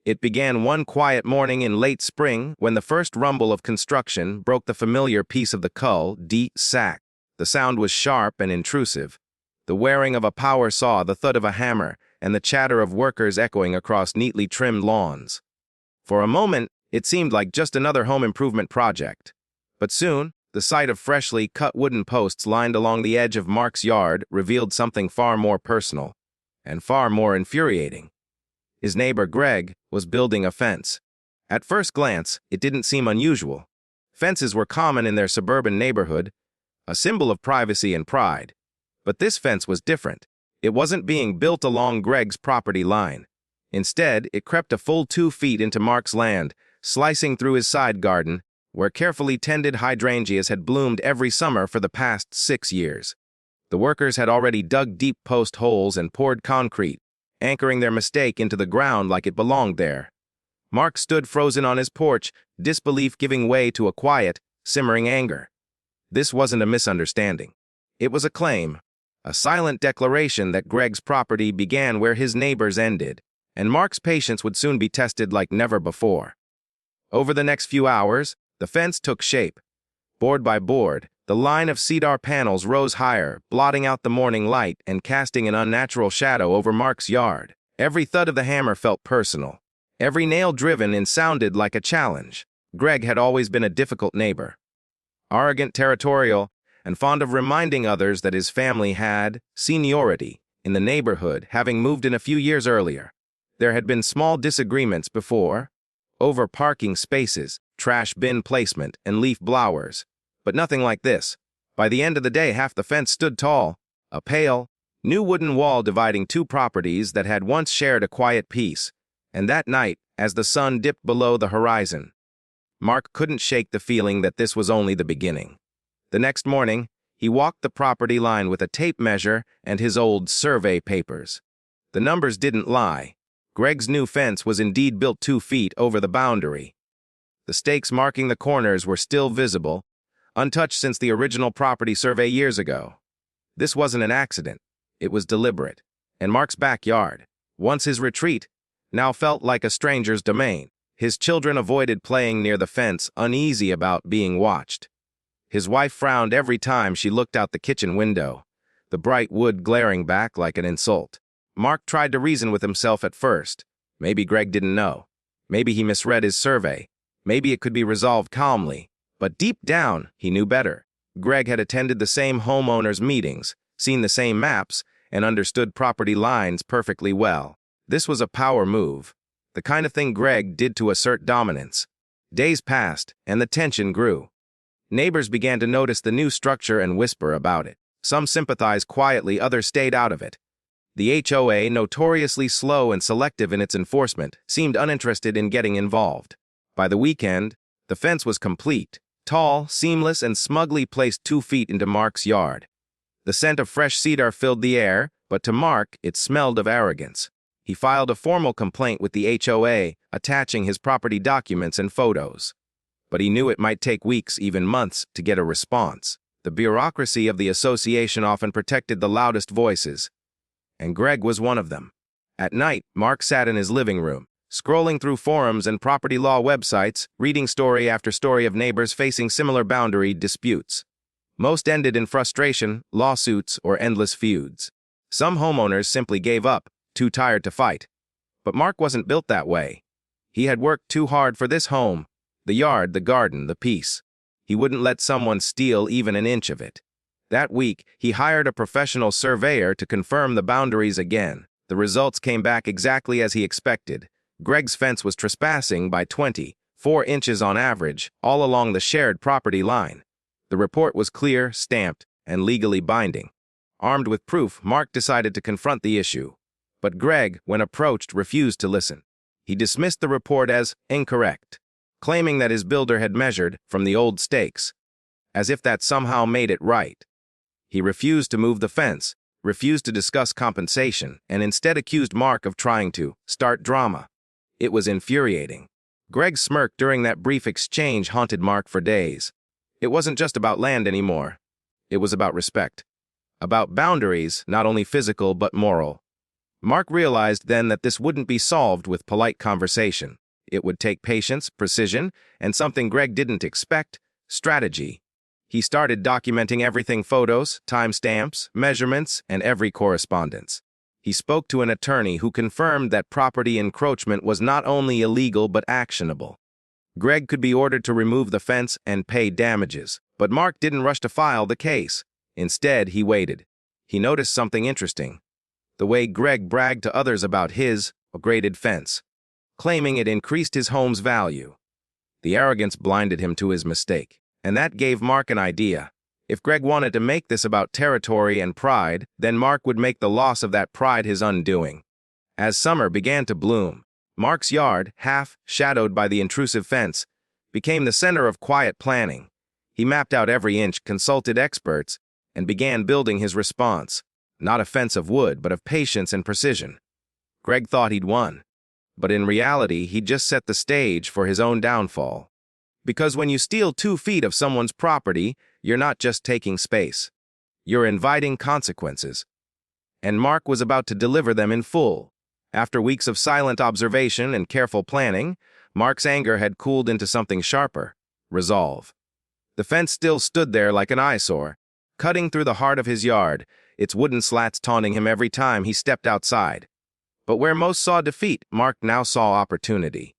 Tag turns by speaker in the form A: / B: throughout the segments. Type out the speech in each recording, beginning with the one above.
A: It began one quiet morning in late spring when the first rumble of construction broke the familiar peace of the cull, deep sack. The sound was sharp and intrusive. The wearing of a power saw, the thud of a hammer, and the chatter of workers echoing across neatly trimmed lawns. For a moment, it seemed like just another home improvement project. But soon, the sight of freshly cut wooden posts lined along the edge of Mark's yard revealed something far more personal and far more infuriating. His neighbor, Greg, was building a fence. At first glance, it didn't seem unusual. Fences were common in their suburban neighborhood, a symbol of privacy and pride. But this fence was different. It wasn't being built along Greg's property line. Instead, it crept a full 2 feet into Mark's land, slicing through his side garden, where carefully tended hydrangeas had bloomed every summer for the past 6 years. The workers had already dug deep post holes and poured concrete, anchoring their mistake into the ground like it belonged there. Mark stood frozen on his porch, disbelief giving way to a quiet, simmering anger. This wasn't a misunderstanding. It was a claim, a silent declaration that Greg's property began where his neighbor's ended, and Mark's patience would soon be tested like never before. Over the next few hours, the fence took shape. Board by board, the line of cedar panels rose higher, blotting out the morning light and casting an unnatural shadow over Mark's yard. Every thud of the hammer felt personal. Every nail driven in sounded like a challenge. Greg had always been a difficult neighbor. Arrogant, territorial, and fond of reminding others that his family had seniority in the neighborhood, having moved in a few years earlier. There had been small disagreements before, over parking spaces, trash bin placement, and leaf blowers. But nothing like this. By the end of the day, half the fence stood tall, a pale, new wooden wall dividing two properties that had once shared a quiet peace. And that night, as the sun dipped below the horizon, Mark couldn't shake the feeling that this was only the beginning. The next morning, he walked the property line with a tape measure and his old survey papers. The numbers didn't lie. Greg's new fence was indeed built 2 feet over the boundary. The stakes marking the corners were still visible, untouched since the original property survey years ago. This wasn't an accident. It was deliberate. And Mark's backyard, once his retreat, now felt like a stranger's domain. His children avoided playing near the fence, uneasy about being watched. His wife frowned every time she looked out the kitchen window, the bright wood glaring back like an insult. Mark tried to reason with himself at first. Maybe Greg didn't know. Maybe he misread his survey. Maybe it could be resolved calmly. But deep down, he knew better. Greg had attended the same homeowners' meetings, seen the same maps, and understood property lines perfectly well. This was a power move, the kind of thing Greg did to assert dominance. Days passed, and the tension grew. Neighbors began to notice the new structure and whisper about it. Some sympathized quietly, others stayed out of it. The HOA, notoriously slow and selective in its enforcement, seemed uninterested in getting involved. By the weekend, the fence was complete, tall, seamless, and smugly placed 2 feet into Mark's yard. The scent of fresh cedar filled the air, but to Mark, it smelled of arrogance. He filed a formal complaint with the HOA, attaching his property documents and photos. But he knew it might take weeks, even months, to get a response. The bureaucracy of the association often protected the loudest voices, and Greg was one of them. At night, Mark sat in his living room, scrolling through forums and property law websites, reading story after story of neighbors facing similar boundary disputes. Most ended in frustration, lawsuits, or endless feuds. Some homeowners simply gave up, too tired to fight. But Mark wasn't built that way. He had worked too hard for this home, the yard, the garden, the peace. He wouldn't let someone steal even an inch of it. That week, he hired a professional surveyor to confirm the boundaries again. The results came back exactly as he expected. Greg's fence was trespassing by 24 inches on average, all along the shared property line. The report was clear, stamped, and legally binding. Armed with proof, Mark decided to confront the issue. But Greg, when approached, refused to listen. He dismissed the report as incorrect, claiming that his builder had measured from the old stakes, as if that somehow made it right. He refused to move the fence, refused to discuss compensation, and instead accused Mark of trying to start drama. It was infuriating. Greg's smirk during that brief exchange haunted Mark for days. It wasn't just about land anymore. It was about respect. About boundaries, not only physical but moral. Mark realized then that this wouldn't be solved with polite conversation. It would take patience, precision, and something Greg didn't expect, strategy. He started documenting everything: photos, timestamps, measurements, and every correspondence. He spoke to an attorney who confirmed that property encroachment was not only illegal but actionable. Greg could be ordered to remove the fence and pay damages, but Mark didn't rush to file the case. Instead, he waited. He noticed something interesting: the way Greg bragged to others about his graded fence, claiming it increased his home's value. The arrogance blinded him to his mistake, and that gave Mark an idea. If Greg wanted to make this about territory and pride, then Mark would make the loss of that pride his undoing. As summer began to bloom, Mark's yard, half shadowed by the intrusive fence, became the center of quiet planning. He mapped out every inch, consulted experts, and began building his response. Not a fence of wood, but of patience and precision. Greg thought he'd won, but in reality, he'd just set the stage for his own downfall. Because when you steal 2 feet of someone's property, you're not just taking space. You're inviting consequences. And Mark was about to deliver them in full. After weeks of silent observation and careful planning, Mark's anger had cooled into something sharper: resolve. The fence still stood there like an eyesore, cutting through the heart of his yard, its wooden slats taunting him every time he stepped outside. But where most saw defeat, Mark now saw opportunity.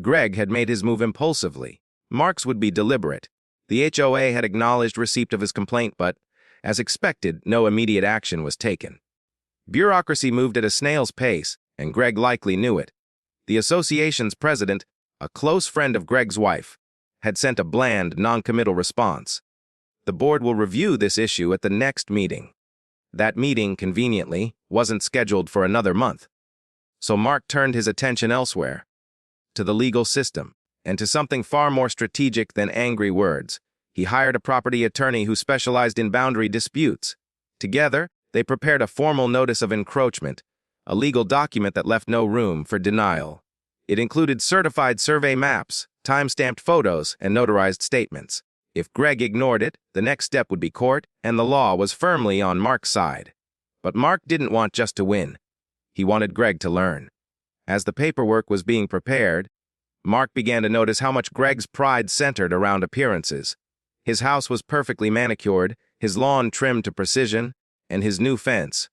A: Greg had made his move impulsively. Mark's would be deliberate. The HOA had acknowledged receipt of his complaint, but, as expected, no immediate action was taken. Bureaucracy moved at a snail's pace, and Greg likely knew it. The association's president, a close friend of Greg's wife, had sent a bland, non-committal response. The board will review this issue at the next meeting. That meeting, conveniently, wasn't scheduled for another month. So Mark turned his attention elsewhere, to the legal system, and to something far more strategic than angry words. He hired a property attorney who specialized in boundary disputes. Together, they prepared a formal notice of encroachment, a legal document that left no room for denial. It included certified survey maps, time-stamped photos, and notarized statements. If Greg ignored it, the next step would be court, and the law was firmly on Mark's side. But Mark didn't want just to win. He wanted Greg to learn. As the paperwork was being prepared, Mark began to notice how much Greg's pride centered around appearances. His house was perfectly manicured, his lawn trimmed to precision, and his new fence,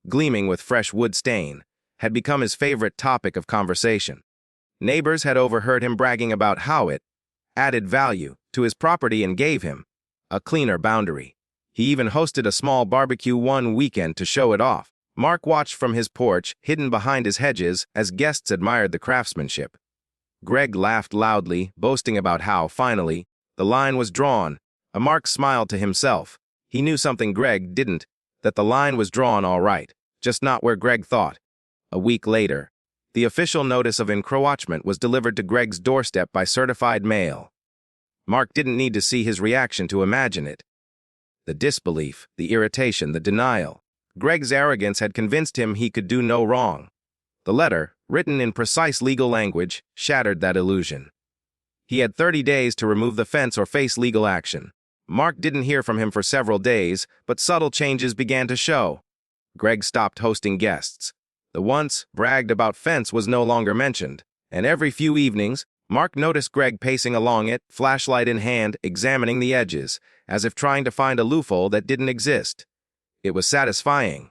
A: gleaming with fresh wood stain, had become his favorite topic of conversation. Neighbors had overheard him bragging about how it added value to his property and gave him a cleaner boundary. He even hosted a small barbecue one weekend to show it off. Mark watched from his porch, hidden behind his hedges, as guests admired the craftsmanship. Greg laughed loudly, boasting about how, finally, the line was drawn. Mark smiled to himself. He knew something Greg didn't, that the line was drawn all right, just not where Greg thought. A week later, the official notice of encroachment was delivered to Greg's doorstep by certified mail. Mark didn't need to see his reaction to imagine it. The disbelief, the irritation, the denial. Greg's arrogance had convinced him he could do no wrong. The letter, written in precise legal language, shattered that illusion. He had 30 days to remove the fence or face legal action. Mark didn't hear from him for several days, but subtle changes began to show. Greg stopped hosting guests. The once bragged-about fence was no longer mentioned, and every few evenings, Mark noticed Greg pacing along it, flashlight in hand, examining the edges, as if trying to find a loophole that didn't exist. It was satisfying.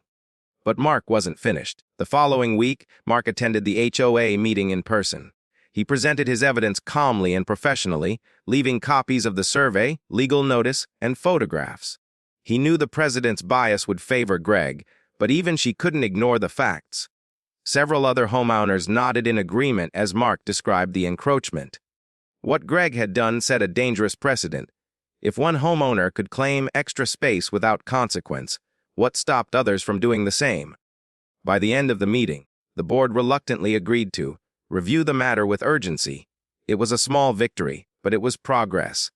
A: But Mark wasn't finished. The following week, Mark attended the HOA meeting in person. He presented his evidence calmly and professionally, leaving copies of the survey, legal notice, and photographs. He knew the president's bias would favor Greg, but even she couldn't ignore the facts. Several other homeowners nodded in agreement as Mark described the encroachment. What Greg had done set a dangerous precedent. If one homeowner could claim extra space without consequence, what stopped others from doing the same? By the end of the meeting, the board reluctantly agreed to review the matter with urgency. It was a small victory, but it was progress.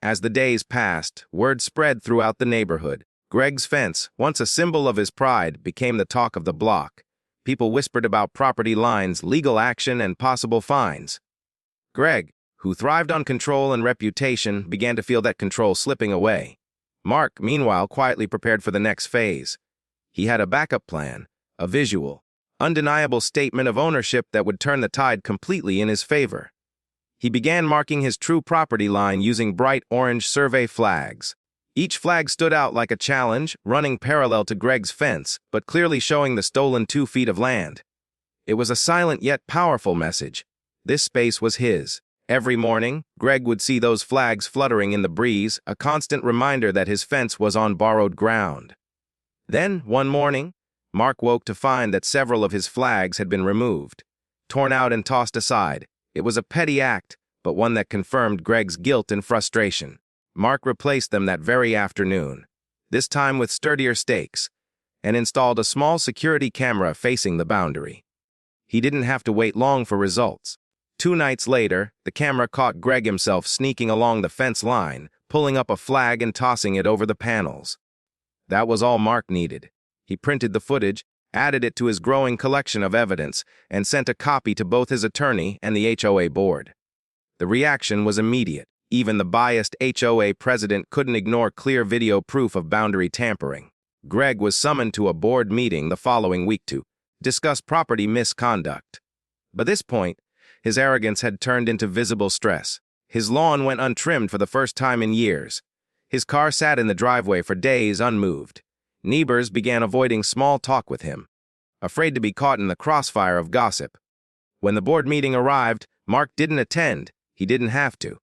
A: As the days passed, word spread throughout the neighborhood. Greg's fence, once a symbol of his pride, became the talk of the block. People whispered about property lines, legal action, and possible fines. Greg, who thrived on control and reputation, began to feel that control slipping away. Mark, meanwhile, quietly prepared for the next phase. He had a backup plan, a visual, undeniable statement of ownership that would turn the tide completely in his favor. He began marking his true property line using bright orange survey flags. Each flag stood out like a challenge, running parallel to Greg's fence, but clearly showing the stolen 2 feet of land. It was a silent yet powerful message. This space was his. Every morning, Greg would see those flags fluttering in the breeze, a constant reminder that his fence was on borrowed ground. Then, one morning, Mark woke to find that several of his flags had been removed, torn out and tossed aside. It was a petty act, but one that confirmed Greg's guilt and frustration. Mark replaced them that very afternoon, this time with sturdier stakes, and installed a small security camera facing the boundary. He didn't have to wait long for results. 2 nights later, the camera caught Greg himself sneaking along the fence line, pulling up a flag and tossing it over the panels. That was all Mark needed. He printed the footage, added it to his growing collection of evidence, and sent a copy to both his attorney and the HOA board. The reaction was immediate. Even the biased HOA president couldn't ignore clear video proof of boundary tampering. Greg was summoned to a board meeting the following week to discuss property misconduct. By this point, his arrogance had turned into visible stress. His lawn went untrimmed for the first time in years. His car sat in the driveway for days unmoved. Neighbors began avoiding small talk with him, afraid to be caught in the crossfire of gossip. When the board meeting arrived, Mark didn't attend. He didn't have to.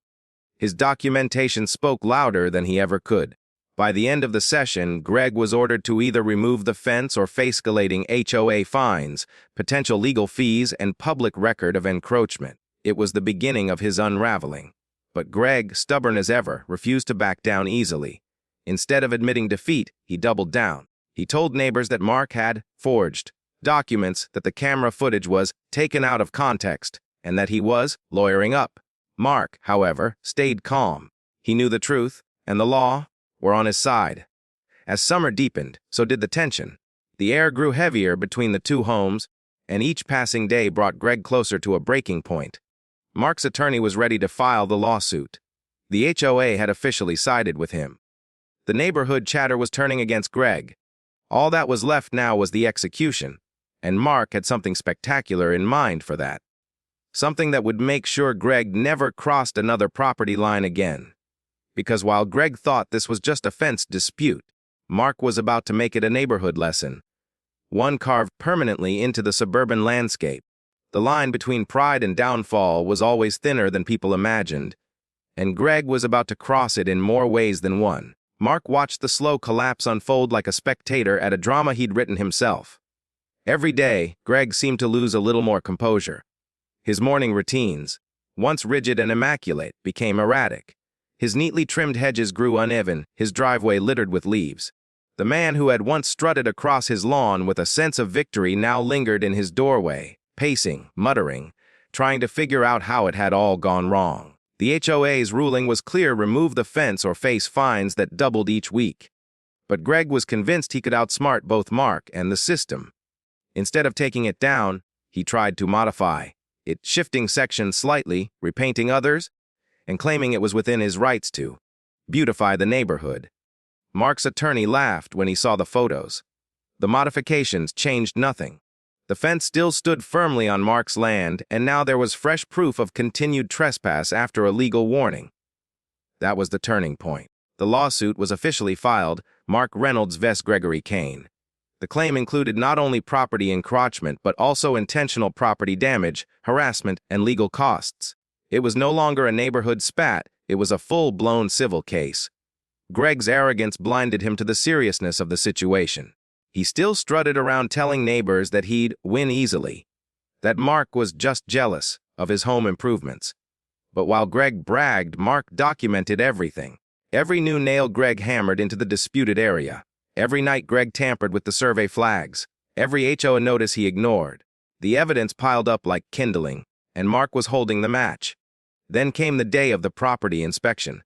A: His documentation spoke louder than he ever could. By the end of the session, Greg was ordered to either remove the fence or face escalating HOA fines, potential legal fees, and public record of encroachment. It was the beginning of his unraveling. But Greg, stubborn as ever, refused to back down easily. Instead of admitting defeat, he doubled down. He told neighbors that Mark had forged documents, that the camera footage was taken out of context, and that he was lawyering up. Mark, however, stayed calm. He knew the truth, and the law were on his side. As summer deepened, so did the tension. The air grew heavier between the 2 homes, and each passing day brought Greg closer to a breaking point. Mark's attorney was ready to file the lawsuit. The HOA had officially sided with him. The neighborhood chatter was turning against Greg. All that was left now was the execution, and Mark had something spectacular in mind for that. Something that would make sure Greg never crossed another property line again. Because while Greg thought this was just a fence dispute, Mark was about to make it a neighborhood lesson. One carved permanently into the suburban landscape. The line between pride and downfall was always thinner than people imagined, and Greg was about to cross it in more ways than one. Mark watched the slow collapse unfold like a spectator at a drama he'd written himself. Every day, Greg seemed to lose a little more composure. His morning routines, once rigid and immaculate, became erratic. His neatly trimmed hedges grew uneven, his driveway littered with leaves. The man who had once strutted across his lawn with a sense of victory now lingered in his doorway, pacing, muttering, trying to figure out how it had all gone wrong. The HOA's ruling was clear: remove the fence or face fines that doubled each week. But Greg was convinced he could outsmart both Mark and the system. Instead of taking it down, he tried to modify it, shifting sections slightly, repainting others, and claiming it was within his rights to beautify the neighborhood. Mark's attorney laughed when he saw the photos. The modifications changed nothing. The fence still stood firmly on Mark's land, and now there was fresh proof of continued trespass after a legal warning. That was the turning point. The lawsuit was officially filed. Mark Reynolds vs. Gregory Kane. The claim included not only property encroachment but also intentional property damage, harassment, and legal costs. It was no longer a neighborhood spat, it was a full-blown civil case. Greg's arrogance blinded him to the seriousness of the situation. He still strutted around telling neighbors that he'd win easily, that Mark was just jealous of his home improvements. But while Greg bragged, Mark documented everything. Every new nail Greg hammered into the disputed area. Every night Greg tampered with the survey flags. Every HOA notice he ignored. The evidence piled up like kindling, and Mark was holding the match. Then came the day of the property inspection.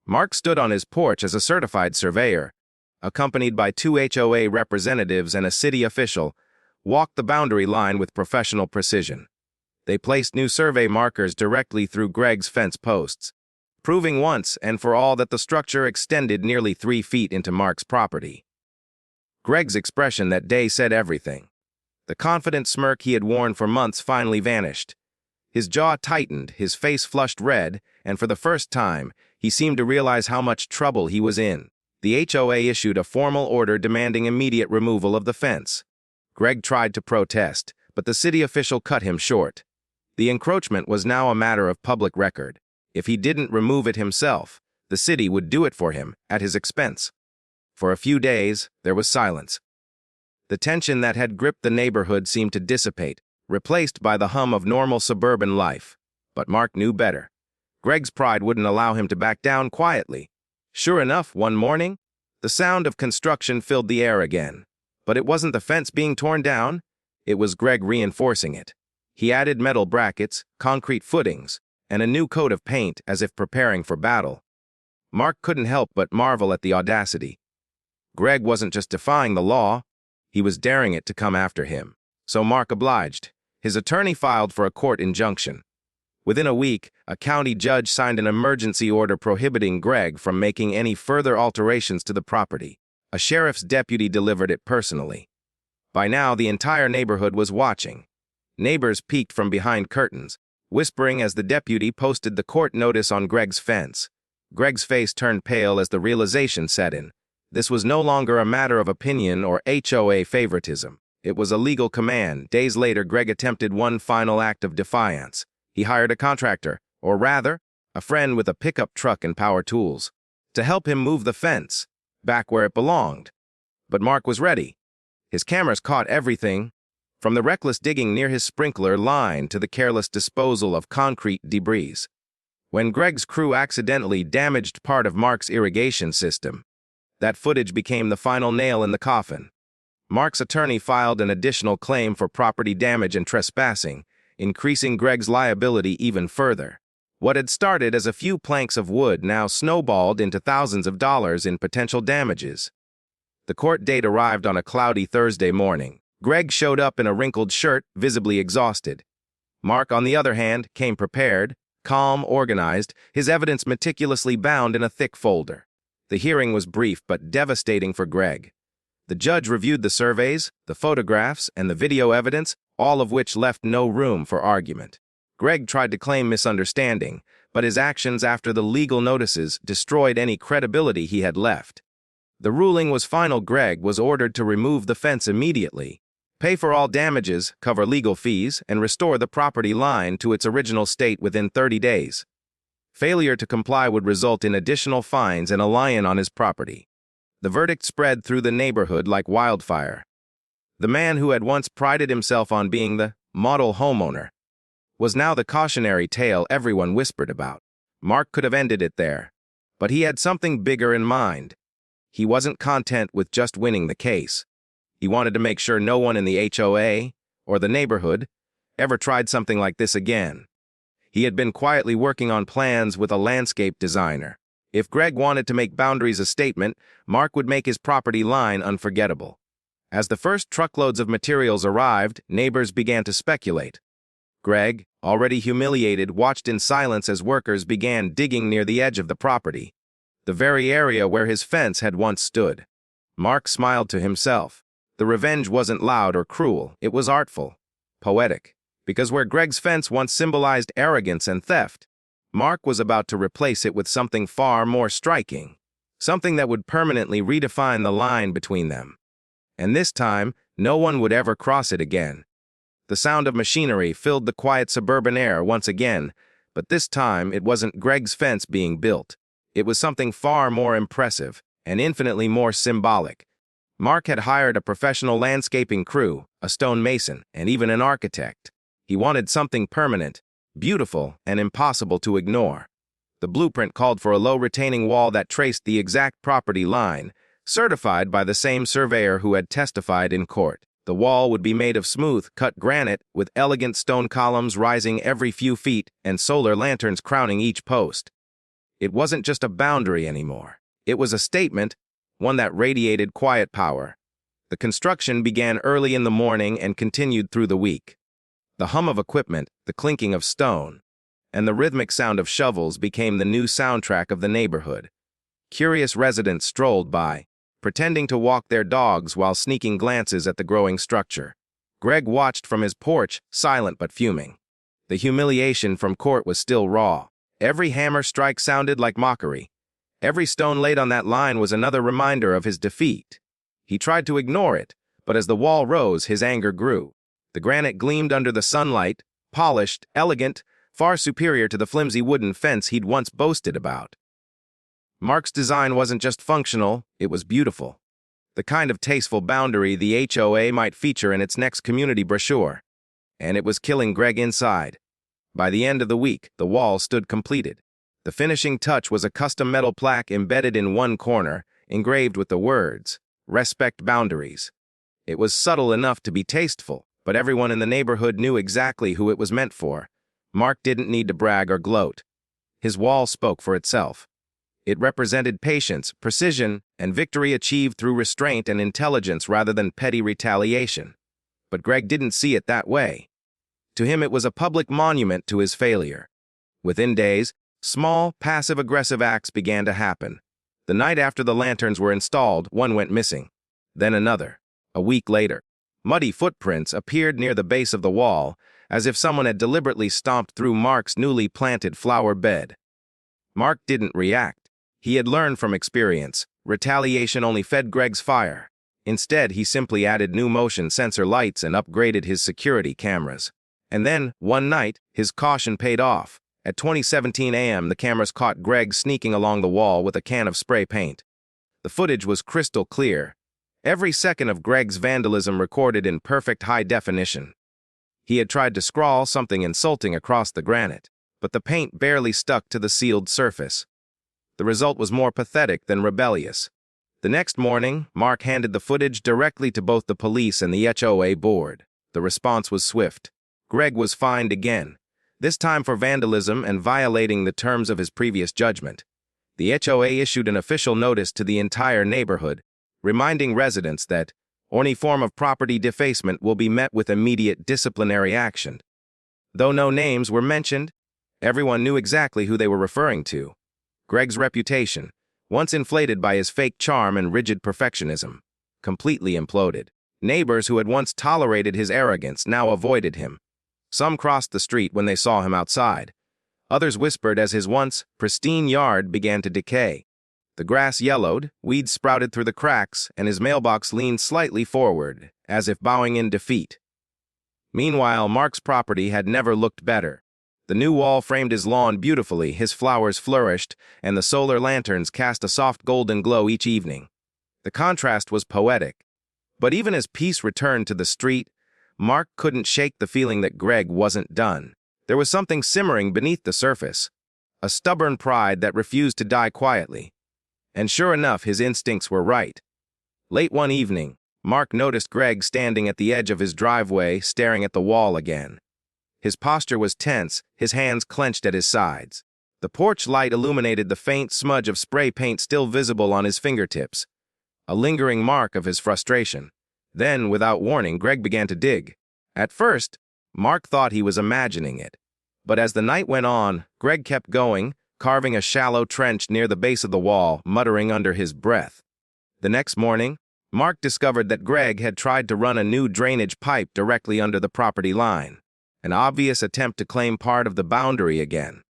A: Mark stood on his porch as a certified surveyor, accompanied by 2 HOA representatives and a city official, walked the boundary line with professional precision. They placed new survey markers directly through Greg's fence posts, proving once and for all that the structure extended nearly 3 feet into Mark's property. Greg's expression that day said everything. The confident smirk he had worn for months finally vanished. His jaw tightened, his face flushed red, and for the first time, he seemed to realize how much trouble he was in. The HOA issued a formal order demanding immediate removal of the fence. Greg tried to protest, but the city official cut him short. The encroachment was now a matter of public record. If he didn't remove it himself, the city would do it for him at his expense. For a few days, there was silence. The tension that had gripped the neighborhood seemed to dissipate, replaced by the hum of normal suburban life. But Mark knew better. Greg's pride wouldn't allow him to back down quietly. Sure enough, one morning, the sound of construction filled the air again. But it wasn't the fence being torn down, it was Greg reinforcing it. He added metal brackets, concrete footings, and a new coat of paint as if preparing for battle. Mark couldn't help but marvel at the audacity. Greg wasn't just defying the law, he was daring it to come after him. So Mark obliged. His attorney filed for a court injunction. Within a week, a county judge signed an emergency order prohibiting Greg from making any further alterations to the property. A sheriff's deputy delivered it personally. By now, the entire neighborhood was watching. Neighbors peeked from behind curtains, whispering as the deputy posted the court notice on Greg's fence. Greg's face turned pale as the realization set in. This was no longer a matter of opinion or HOA favoritism. It was a legal command. Days later, Greg attempted one final act of defiance. He hired a contractor, or rather, a friend with a pickup truck and power tools, to help him move the fence back where it belonged. But Mark was ready. His cameras caught everything, from the reckless digging near his sprinkler line to the careless disposal of concrete debris. When Greg's crew accidentally damaged part of Mark's irrigation system, that footage became the final nail in the coffin. Mark's attorney filed an additional claim for property damage and trespassing, increasing Greg's liability even further. What had started as a few planks of wood now snowballed into thousands of dollars in potential damages. The court date arrived on a cloudy Thursday morning. Greg showed up in a wrinkled shirt, visibly exhausted. Mark, on the other hand, came prepared, calm, organized, his evidence meticulously bound in a thick folder. The hearing was brief but devastating for Greg. The judge reviewed the surveys, the photographs, and the video evidence, all of which left no room for argument. Greg tried to claim misunderstanding, but his actions after the legal notices destroyed any credibility he had left. The ruling was final. Greg was ordered to remove the fence immediately, pay for all damages, cover legal fees, and restore the property line to its original state within 30 days. Failure to comply would result in additional fines and a lion on his property. The verdict spread through the neighborhood like wildfire. The man who had once prided himself on being the model homeowner was now the cautionary tale everyone whispered about. Mark could have ended it there, but he had something bigger in mind. He wasn't content with just winning the case. He wanted to make sure no one in the HOA or the neighborhood ever tried something like this again. He had been quietly working on plans with a landscape designer. If Greg wanted to make boundaries a statement, Mark would make his property line unforgettable. As the first truckloads of materials arrived, neighbors began to speculate. Greg, already humiliated, watched in silence as workers began digging near the edge of the property, the very area where his fence had once stood. Mark smiled to himself. The revenge wasn't loud or cruel, it was artful, poetic, because where Greg's fence once symbolized arrogance and theft, Mark was about to replace it with something far more striking, something that would permanently redefine the line between them. And this time, no one would ever cross it again. The sound of machinery filled the quiet suburban air once again, but this time it wasn't Greg's fence being built. It was something far more impressive and infinitely more symbolic. Mark had hired a professional landscaping crew, a stone mason, and even an architect. He wanted something permanent, beautiful, and impossible to ignore. The blueprint called for a low retaining wall that traced the exact property line, certified by the same surveyor who had testified in court. The wall would be made of smooth, cut granite, with elegant stone columns rising every few feet and solar lanterns crowning each post. It wasn't just a boundary anymore. It was a statement, one that radiated quiet power. The construction began early in the morning and continued through the week. The hum of equipment, the clinking of stone, and the rhythmic sound of shovels became the new soundtrack of the neighborhood. Curious residents strolled by, pretending to walk their dogs while sneaking glances at the growing structure. Greg watched from his porch, silent but fuming. The humiliation from court was still raw. Every hammer strike sounded like mockery. Every stone laid on that line was another reminder of his defeat. He tried to ignore it, but as the wall rose, his anger grew. The granite gleamed under the sunlight, polished, elegant, far superior to the flimsy wooden fence he'd once boasted about. Mark's design wasn't just functional, it was beautiful. The kind of tasteful boundary the HOA might feature in its next community brochure. And it was killing Greg inside. By the end of the week, the wall stood completed. The finishing touch was a custom metal plaque embedded in one corner, engraved with the words, "Respect boundaries." It was subtle enough to be tasteful, but everyone in the neighborhood knew exactly who it was meant for. Mark didn't need to brag or gloat. His wall spoke for itself. It represented patience, precision, and victory achieved through restraint and intelligence rather than petty retaliation. But Greg didn't see it that way. To him, it was a public monument to his failure. Within days, small, passive-aggressive acts began to happen. The night after the lanterns were installed, one went missing. Then another. A week later, muddy footprints appeared near the base of the wall, as if someone had deliberately stomped through Mark's newly planted flower bed. Mark didn't react. He had learned from experience. Retaliation only fed Greg's fire. Instead, he simply added new motion sensor lights and upgraded his security cameras. And then, one night, his caution paid off. At 20:17 a.m., the cameras caught Greg sneaking along the wall with a can of spray paint. The footage was crystal clear. Every second of Greg's vandalism recorded in perfect high definition. He had tried to scrawl something insulting across the granite, but the paint barely stuck to the sealed surface. The result was more pathetic than rebellious. The next morning, Mark handed the footage directly to both the police and the HOA board. The response was swift. Greg was fined again, this time for vandalism and violating the terms of his previous judgment. The HOA issued an official notice to the entire neighborhood, reminding residents that any form of property defacement will be met with immediate disciplinary action. Though no names were mentioned, everyone knew exactly who they were referring to. Greg's reputation, once inflated by his fake charm and rigid perfectionism, completely imploded. Neighbors who had once tolerated his arrogance now avoided him. Some crossed the street when they saw him outside. Others whispered as his once pristine yard began to decay. The grass yellowed, weeds sprouted through the cracks, and his mailbox leaned slightly forward, as if bowing in defeat. Meanwhile, Mark's property had never looked better. The new wall framed his lawn beautifully, his flowers flourished, and the solar lanterns cast a soft golden glow each evening. The contrast was poetic. But even as peace returned to the street, Mark couldn't shake the feeling that Greg wasn't done. There was something simmering beneath the surface, a stubborn pride that refused to die quietly. And sure enough, his instincts were right. Late one evening, Mark noticed Greg standing at the edge of his driveway, staring at the wall again. His posture was tense, his hands clenched at his sides. The porch light illuminated the faint smudge of spray paint still visible on his fingertips, a lingering mark of his frustration. Then, without warning, Greg began to dig. At first, Mark thought he was imagining it. But as the night went on, Greg kept going, carving a shallow trench near the base of the wall, muttering under his breath. The next morning, Mark discovered that Greg had tried to run a new drainage pipe directly under the property line, an obvious attempt to claim part of the boundary again.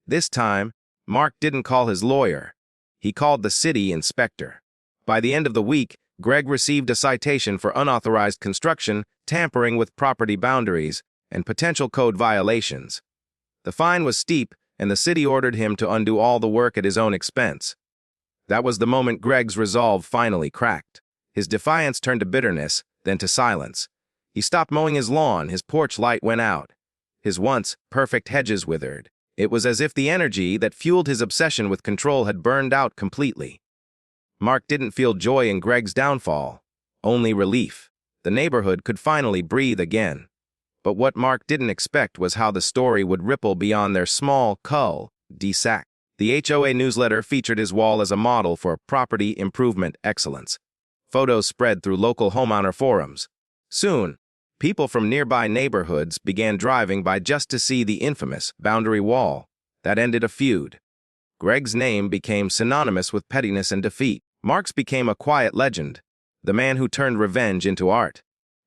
A: This time, Mark didn't call his lawyer. He called the city inspector. By the end of the week, Greg received a citation for unauthorized construction, tampering with property boundaries, and potential code violations. The fine was steep, and the city ordered him to undo all the work at his own expense. That was the moment Greg's resolve finally cracked. His defiance turned to bitterness, then to silence. He stopped mowing his lawn, his porch light went out. His once perfect hedges withered. It was as if the energy that fueled his obsession with control had burned out completely. Mark didn't feel joy in Greg's downfall, only relief. The neighborhood could finally breathe again. But what Mark didn't expect was how the story would ripple beyond their small cul-de-sac. The HOA newsletter featured his wall as a model for property improvement excellence. Photos spread through local homeowner forums. Soon, people from nearby neighborhoods began driving by just to see the infamous boundary wall that ended a feud. Greg's name became synonymous with pettiness and defeat. Mark's became a quiet legend, the man who turned revenge into art.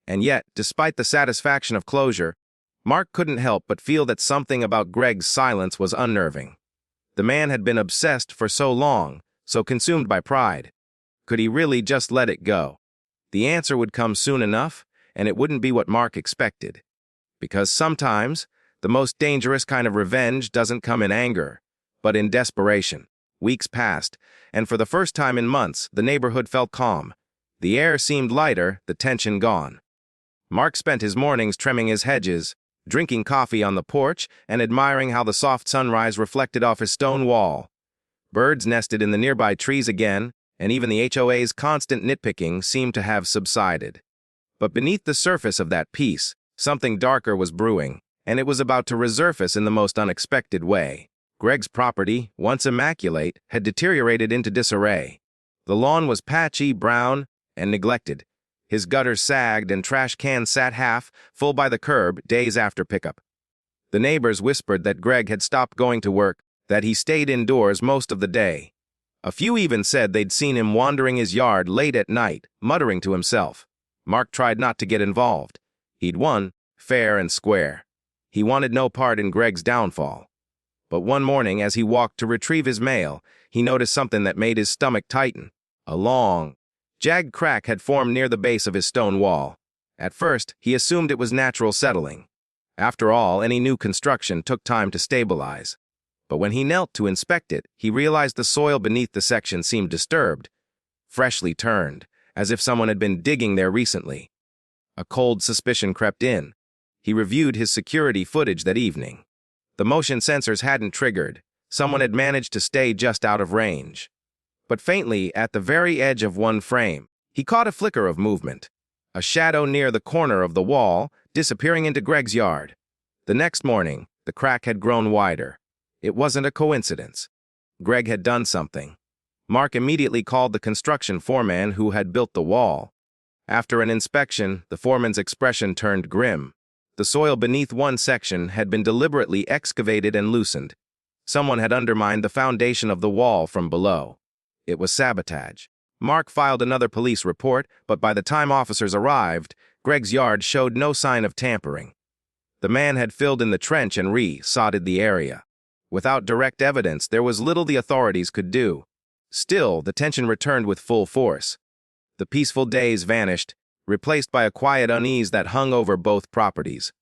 A: And yet, despite the satisfaction of closure, Mark couldn't help but feel that something about Greg's silence was unnerving. The man had been obsessed for so long, so consumed by pride. Could he really just let it go? The answer would come soon enough, and it wouldn't be what Mark expected. Because sometimes, the most dangerous kind of revenge doesn't come in anger, but in desperation. Weeks passed, and for the first time in months, the neighborhood felt calm. The air seemed lighter, the tension gone. Mark spent his mornings trimming his hedges, drinking coffee on the porch, and admiring how the soft sunrise reflected off his stone wall. Birds nested in the nearby trees again, and even the HOA's constant nitpicking seemed to have subsided. But beneath the surface of that peace, something darker was brewing, and it was about to resurface in the most unexpected way. Greg's property, once immaculate, had deteriorated into disarray. The lawn was patchy, brown, and neglected. His gutters sagged and trash cans sat half, full by the curb, days after pickup. The neighbors whispered that Greg had stopped going to work, that he stayed indoors most of the day. A few even said they'd seen him wandering his yard late at night, muttering to himself. Mark tried not to get involved. He'd won, fair and square. He wanted no part in Greg's downfall. But one morning, as he walked to retrieve his mail, he noticed something that made his stomach tighten. A long, jagged crack had formed near the base of his stone wall. At first, he assumed it was natural settling. After all, any new construction took time to stabilize. But when he knelt to inspect it, he realized the soil beneath the section seemed disturbed, freshly turned, as if someone had been digging there recently. A cold suspicion crept in. He reviewed his security footage that evening. The motion sensors hadn't triggered. Someone had managed to stay just out of range. But faintly, at the very edge of one frame, he caught a flicker of movement. A shadow near the corner of the wall, disappearing into Greg's yard. The next morning, the crack had grown wider. It wasn't a coincidence. Greg had done something. Mark immediately called the construction foreman who had built the wall. After an inspection, the foreman's expression turned grim. The soil beneath one section had been deliberately excavated and loosened. Someone had undermined the foundation of the wall from below. It was sabotage. Mark filed another police report, but by the time officers arrived, Greg's yard showed no sign of tampering. The man had filled in the trench and re-sodded the area. Without direct evidence, there was little the authorities could do. Still, the tension returned with full force. The peaceful days vanished, replaced by a quiet unease that hung over both properties.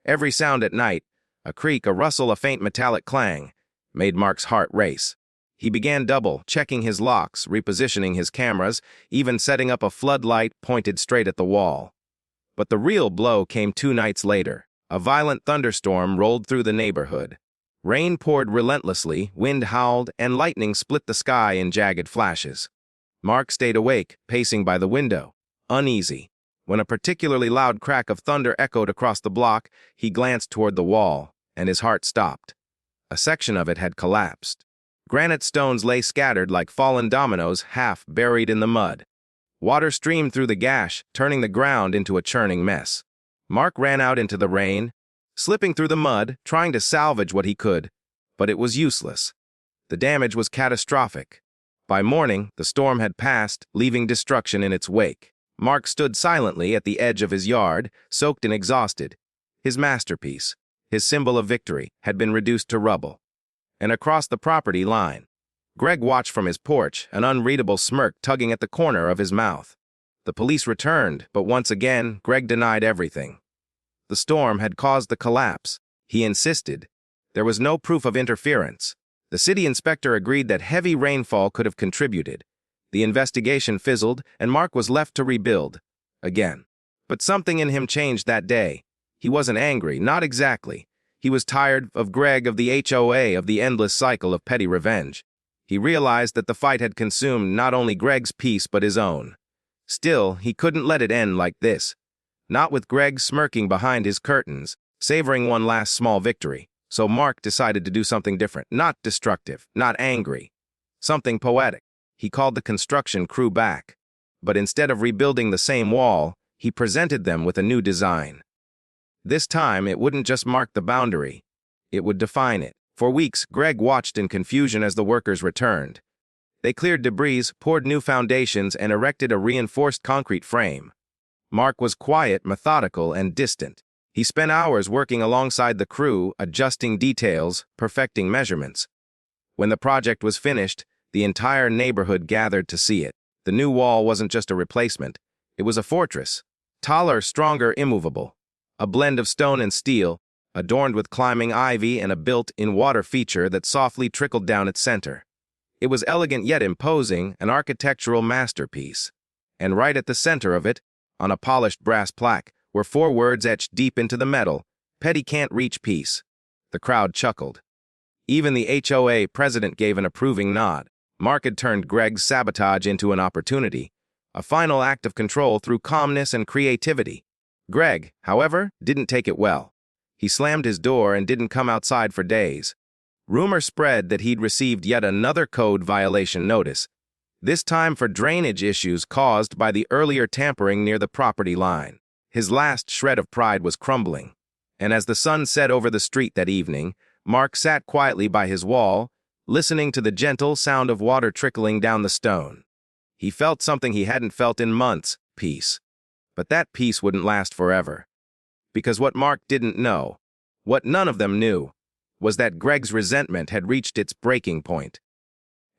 A: Every sound at night, a creak, a rustle, a faint metallic clang, made Mark's heart race. He began double-checking his locks, repositioning his cameras, even setting up a floodlight pointed straight at the wall. But the real blow came 2 nights later. A violent thunderstorm rolled through the neighborhood. Rain poured relentlessly, wind howled, and lightning split the sky in jagged flashes. Mark stayed awake, pacing by the window, uneasy. When a particularly loud crack of thunder echoed across the block, he glanced toward the wall, and his heart stopped. A section of it had collapsed. Granite stones lay scattered like fallen dominoes, half buried in the mud. Water streamed through the gash, turning the ground into a churning mess. Mark ran out into the rain, slipping through the mud, trying to salvage what he could, but it was useless. The damage was catastrophic. By morning, the storm had passed, leaving destruction in its wake. Mark stood silently at the edge of his yard, soaked and exhausted. His masterpiece, his symbol of victory, had been reduced to rubble. And across the property line, Greg watched from his porch, an unreadable smirk tugging at the corner of his mouth. The police returned, but once again, Greg denied everything. The storm had caused the collapse. He insisted. There was no proof of interference. The city inspector agreed that heavy rainfall could have contributed. The investigation fizzled, and Mark was left to rebuild. Again. But something in him changed that day. He wasn't angry, not exactly. He was tired of Greg, of the HOA, of the endless cycle of petty revenge. He realized that the fight had consumed not only Greg's peace but his own. Still, he couldn't let it end like this. Not with Greg smirking behind his curtains, savoring one last small victory. So Mark decided to do something different, not destructive, not angry. Something poetic. He called the construction crew back. But instead of rebuilding the same wall, he presented them with a new design. This time, it wouldn't just mark the boundary. It would define it. For weeks, Greg watched in confusion as the workers returned. They cleared debris, poured new foundations, and erected a reinforced concrete frame. Mark was quiet, methodical, and distant. He spent hours working alongside the crew, adjusting details, perfecting measurements. When the project was finished, the entire neighborhood gathered to see it. The new wall wasn't just a replacement. It was a fortress. Taller, stronger, immovable. A blend of stone and steel, adorned with climbing ivy and a built-in water feature that softly trickled down its center. It was elegant yet imposing, an architectural masterpiece. And right at the center of it, on a polished brass plaque, were 4 words etched deep into the metal: "Petty can't reach peace." The crowd chuckled. Even the HOA president gave an approving nod. Mark had turned Greg's sabotage into an opportunity, a final act of control through calmness and creativity. Greg, however, didn't take it well. He slammed his door and didn't come outside for days. Rumor spread that he'd received yet another code violation notice, this time for drainage issues caused by the earlier tampering near the property line. His last shred of pride was crumbling, and as the sun set over the street that evening, Mark sat quietly by his wall, listening to the gentle sound of water trickling down the stone. He felt something he hadn't felt in months: peace. But that peace wouldn't last forever. Because what Mark didn't know, what none of them knew, was that Greg's resentment had reached its breaking point.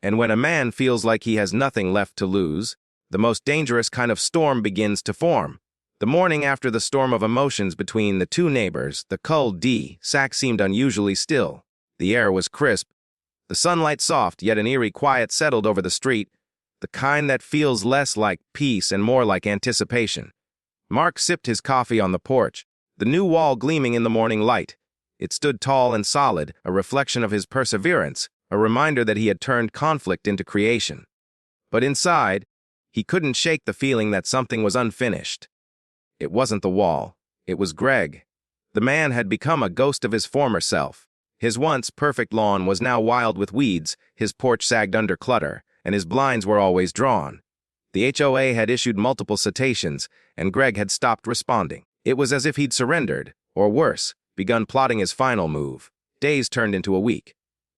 A: And when a man feels like he has nothing left to lose, the most dangerous kind of storm begins to form. The morning after the storm of emotions between the two neighbors, the cul-de-sac seemed unusually still. The air was crisp, the sunlight soft, yet an eerie quiet settled over the street, the kind that feels less like peace and more like anticipation. Mark sipped his coffee on the porch, the new wall gleaming in the morning light. It stood tall and solid, a reflection of his perseverance, a reminder that he had turned conflict into creation. But inside, he couldn't shake the feeling that something was unfinished. It wasn't the wall. It was Greg. The man had become a ghost of his former self. His once perfect lawn was now wild with weeds, his porch sagged under clutter, and his blinds were always drawn. The HOA had issued multiple citations, and Greg had stopped responding. It was as if he'd surrendered, or worse, begun plotting his final move. Days turned into a week.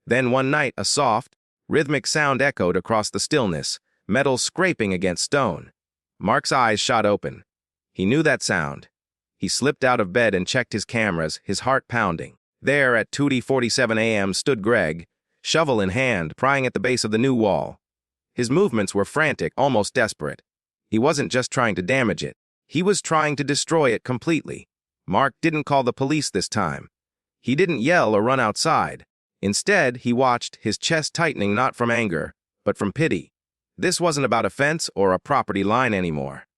A: Then one night, a soft, rhythmic sound echoed across the stillness, metal scraping against stone. Mark's eyes shot open. He knew that sound. He slipped out of bed and checked his cameras, his heart pounding. There, at 2:47 a.m., stood Greg, shovel in hand, prying at the base of the new wall. His movements were frantic, almost desperate. He wasn't just trying to damage it. He was trying to destroy it completely. Mark didn't call the police this time. He didn't yell or run outside. Instead, he watched, his chest tightening not from anger, but from pity. This wasn't about a fence or a property line anymore.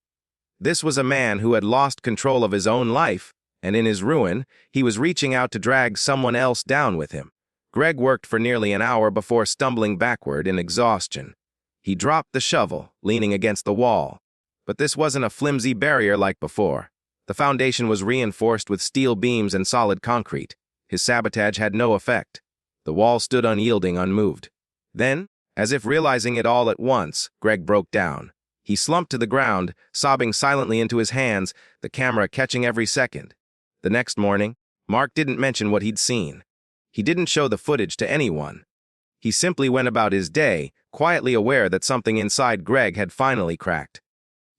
A: This was a man who had lost control of his own life, and in his ruin, he was reaching out to drag someone else down with him. Greg worked for nearly an hour before stumbling backward in exhaustion. He dropped the shovel, leaning against the wall. But this wasn't a flimsy barrier like before. The foundation was reinforced with steel beams and solid concrete. His sabotage had no effect. The wall stood unyielding, unmoved. Then, as if realizing it all at once, Greg broke down. He slumped to the ground, sobbing silently into his hands, the camera catching every second. The next morning, Mark didn't mention what he'd seen. He didn't show the footage to anyone. He simply went about his day, quietly aware that something inside Greg had finally cracked.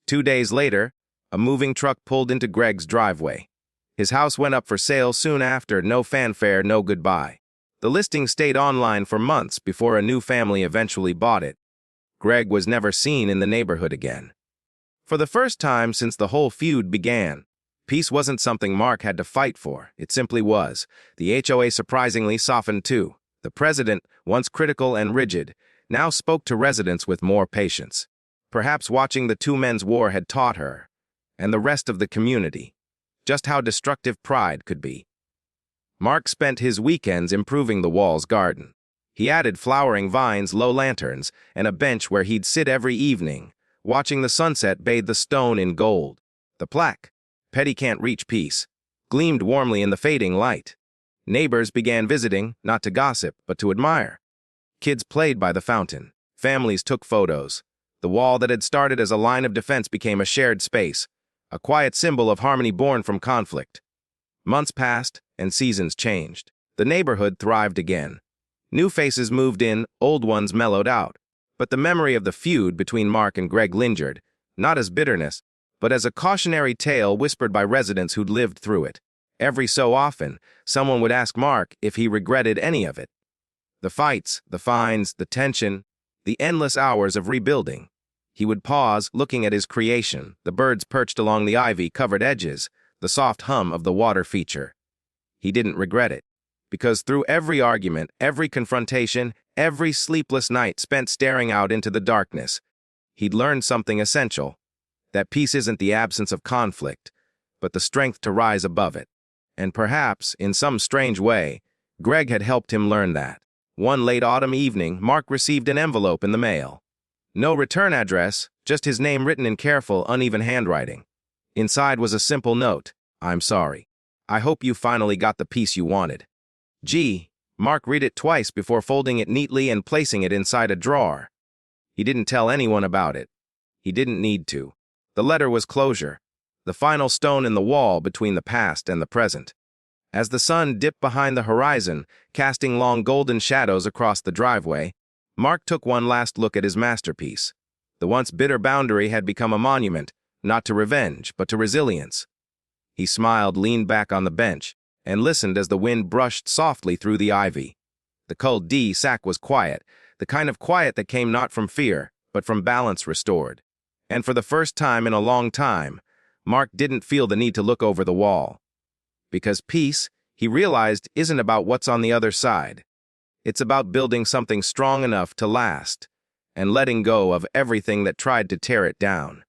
A: 2 days later, a moving truck pulled into Greg's driveway. His house went up for sale soon after, no fanfare, no goodbye. The listing stayed online for months before a new family eventually bought it. Greg was never seen in the neighborhood again. For the first time since the whole feud began, peace wasn't something Mark had to fight for. It simply was. The HOA surprisingly softened too. The president, once critical and rigid, now spoke to residents with more patience. Perhaps watching the two men's war had taught her, and the rest of the community, just how destructive pride could be. Mark spent his weekends improving the wall's garden. He added flowering vines, low lanterns, and a bench where he'd sit every evening, watching the sunset bathe the stone in gold. The plaque, "Petty can't reach peace," gleamed warmly in the fading light. Neighbors began visiting, not to gossip, but to admire. Kids played by the fountain. Families took photos. The wall that had started as a line of defense became a shared space, a quiet symbol of harmony born from conflict. Months passed, and seasons changed. The neighborhood thrived again. New faces moved in, old ones mellowed out. But the memory of the feud between Mark and Greg lingered, not as bitterness, but as a cautionary tale whispered by residents who'd lived through it. Every so often, someone would ask Mark if he regretted any of it. The fights, the fines, the tension, the endless hours of rebuilding. He would pause, looking at his creation, the birds perched along the ivy-covered edges, the soft hum of the water feature. He didn't regret it, because through every argument, every confrontation, every sleepless night spent staring out into the darkness, he'd learned something essential, that peace isn't the absence of conflict, but the strength to rise above it. And perhaps, in some strange way, Greg had helped him learn that. One late autumn evening, Mark received an envelope in the mail. No return address, just his name written in careful, uneven handwriting. Inside was a simple note: "I'm sorry. I hope you finally got the piece you wanted." Mark read it twice before folding it neatly and placing it inside a drawer. He didn't tell anyone about it. He didn't need to. The letter was closure, the final stone in the wall between the past and the present. As the sun dipped behind the horizon, casting long golden shadows across the driveway, Mark took one last look at his masterpiece. The once bitter boundary had become a monument, not to revenge, but to resilience. He smiled, leaned back on the bench, and listened as the wind brushed softly through the ivy. The cul-de-sac was quiet, the kind of quiet that came not from fear, but from balance restored. And for the first time in a long time, Mark didn't feel the need to look over the wall. Because peace, he realized, isn't about what's on the other side. It's about building something strong enough to last, and letting go of everything that tried to tear it down.